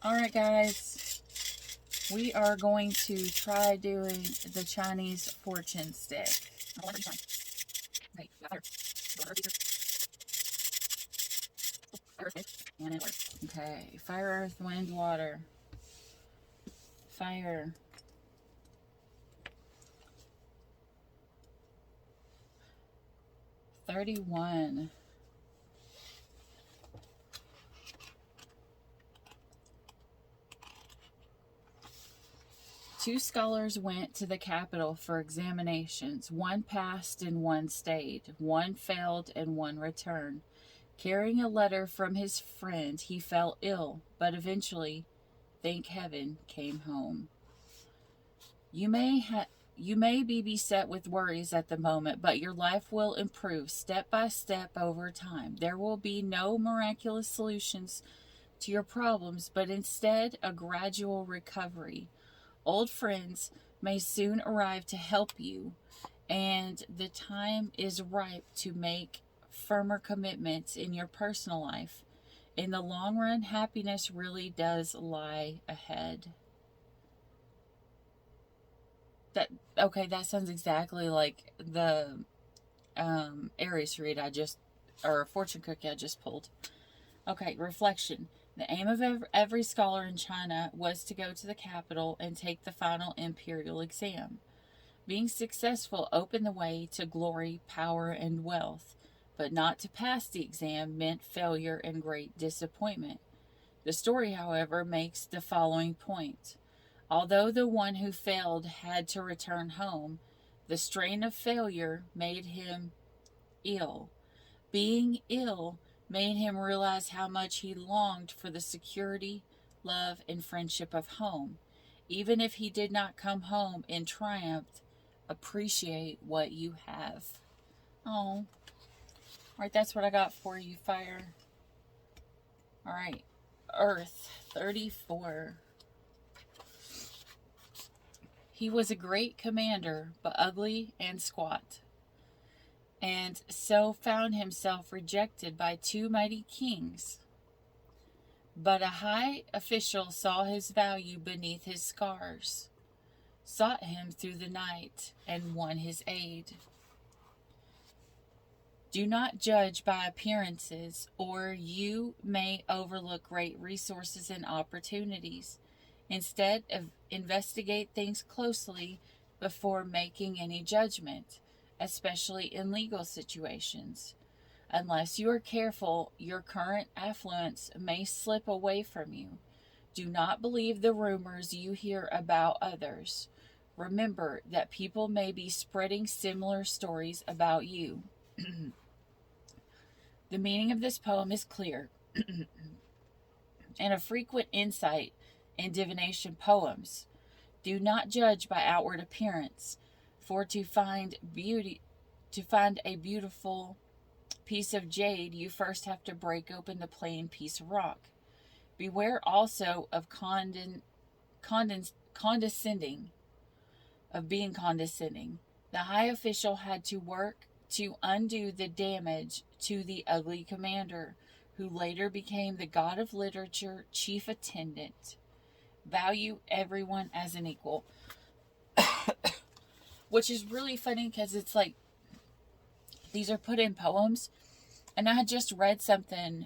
Alright, guys. We are going to try doing the Chinese fortune stick. Okay, fire, earth, wind, water. Fire. $31. Two scholars went to the capital for examinations. One passed and one stayed. One failed and one returned. Carrying a letter from his friend, he fell ill, but eventually, thank heaven, came home. You may be beset with worries at the moment, but your life will improve step by step over time. There will be no miraculous solutions to your problems, but instead a gradual recovery. Old friends may soon arrive to help you, and the time is ripe to make firmer commitments in your personal life. In the long run, happiness really does lie ahead. That okay, that sounds exactly like the Aries read or fortune cookie I just pulled. Okay, reflection. The aim of every scholar in China was to go to the capital and take the final imperial exam. Being successful opened the way to glory, power, and wealth, but not to pass the exam meant failure and great disappointment. The story, however, makes the following point. Although the one who failed had to return home, the strain of failure made him ill. Being ill made him realize how much he longed for the security, love, and friendship of home. Even if he did not come home in triumph, appreciate what you have. Oh, alright, that's what I got for you, fire. Alright, earth, 34. He was a great commander, but ugly and squat, and so found himself rejected by two mighty kings. But a high official saw his value beneath his scars, sought him through the night, and won his aid. Do not judge by appearances, or you may overlook great resources and opportunities. Instead, investigate things closely before making any judgment, especially in legal situations. Unless you are careful, your current affluence may slip away from you. Do not believe the rumors you hear about others. Remember that people may be spreading similar stories about you. The meaning of this poem is clear and a frequent insight in divination poems. Do not judge by outward appearance, for to find a beautiful piece of jade, you first have to break open the plain piece of rock. Beware also of condescending, of being condescending. The high official had to work to undo the damage to the ugly commander, who later became the god of literature chief attendant. Value everyone as an equal. Which is really funny because it's like these are put in poems, and I had just read something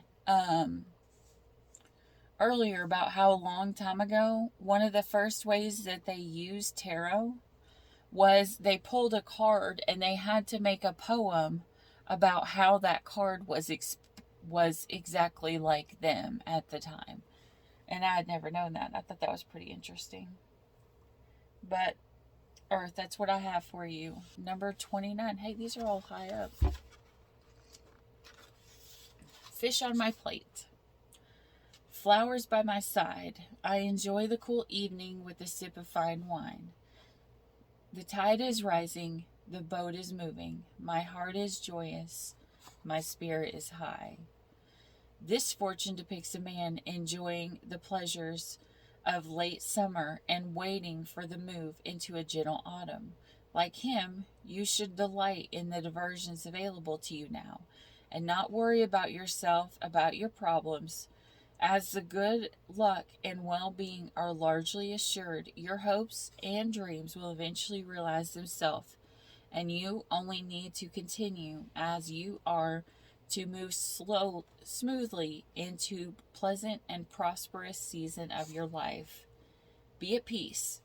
earlier about how a long time ago, one of the first ways that they used tarot was they pulled a card and they had to make a poem about how that card was exactly like them at the time. And I had never known that. I thought that was pretty interesting. But Earth, that's what I have for you. Number 29. Hey, these are all high up. Fish on my plate. Flowers by my side. I enjoy the cool evening with a sip of fine wine. The tide is rising, the boat is moving, my heart is joyous, my spirit is high. This fortune depicts a man enjoying the pleasures of late summer and waiting for the move into a gentle autumn. Like him, you should delight in the diversions available to you now, and not worry about yourself, about your problems. As the good luck and well-being are largely assured, your hopes and dreams will eventually realize themselves, and you only need to continue as you are to move smoothly into pleasant and prosperous season of your life. Be at peace.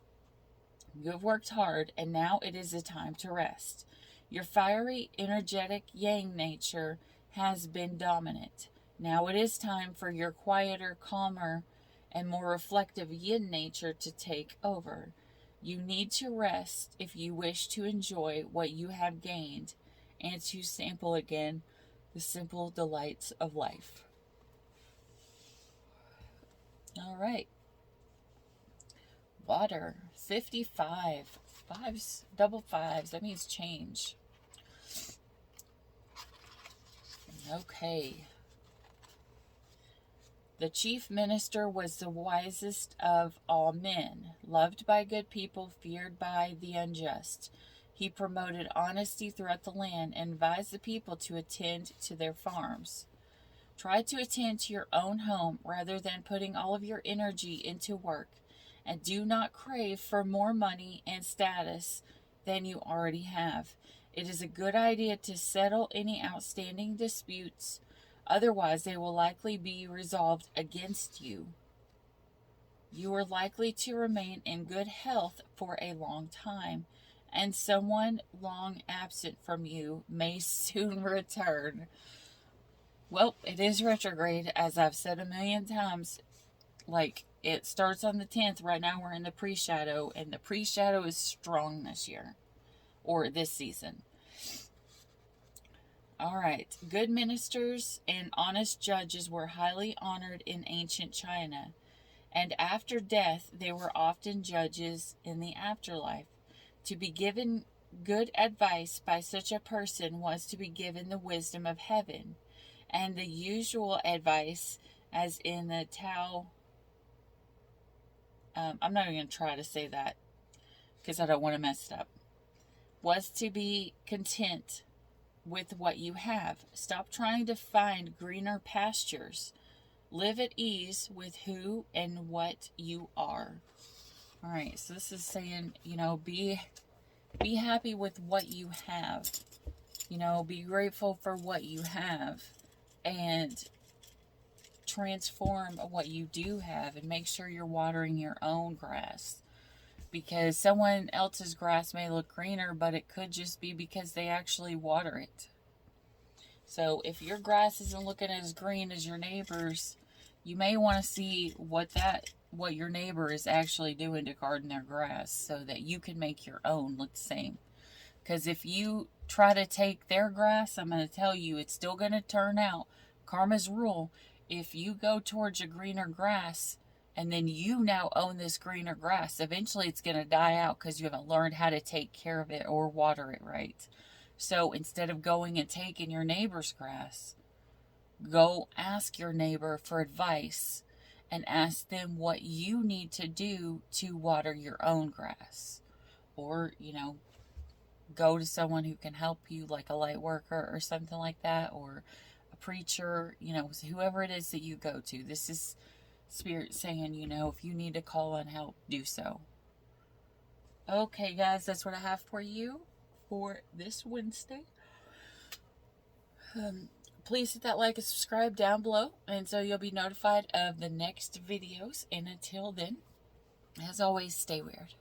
You have worked hard, and now it is a time to rest. Your fiery, energetic yang nature has been dominant. Now it is time for your quieter, calmer, and more reflective yin nature to take over. You need to rest if you wish to enjoy what you have gained and to sample again the simple delights of life. All right. Water, 55. Fives, double fives. That means change. Okay. The chief minister was the wisest of all men, loved by good people, feared by the unjust. He promoted honesty throughout the land and advised the people to attend to their farms. Try to attend to your own home rather than putting all of your energy into work, and do not crave for more money and status than you already have. It is a good idea to settle any outstanding disputes, otherwise they will likely be resolved against you. You are likely to remain in good health for a long time, and someone long absent from you may soon return. Well, it is retrograde, as I've said a million times. Like, it starts on the 10th. Right now we're in the pre-shadow, and the pre-shadow is strong this year, or this season. All right. Good ministers and honest judges were highly honored in ancient China, and after death they were often judges in the afterlife. To be given good advice by such a person was to be given the wisdom of heaven, and the usual advice, as in the Tao, I'm not even going to try to say that because I don't want to mess it up, was to be content with what you have. Stop trying to find greener pastures. Live at ease with who and what you are. All right, so this is saying, be happy with what you have. Be grateful for what you have, and transform what you do have, and make sure you're watering your own grass, because someone else's grass may look greener, but it could just be because they actually water it. So if your grass isn't looking as green as your neighbor's, you may want to see what your neighbor is actually doing to garden their grass, so that you can make your own look the same. Because if you try to take their grass, I'm going to tell you, it's still going to turn out. Karma's rule. If you go towards a greener grass, and then you now own this greener grass, eventually it's going to die out because you haven't learned how to take care of it or water it right. So instead of going and taking your neighbor's grass, go ask your neighbor for advice, and ask them what you need to do to water your own grass. Or, go to someone who can help you, like a light worker or something like that, or a preacher, whoever it is that you go to. This is Spirit saying, if you need to call on help, do so. Okay, guys, that's what I have for you for this Wednesday. Please hit that like and subscribe down below, and so you'll be notified of the next videos. And until then, as always, stay weird.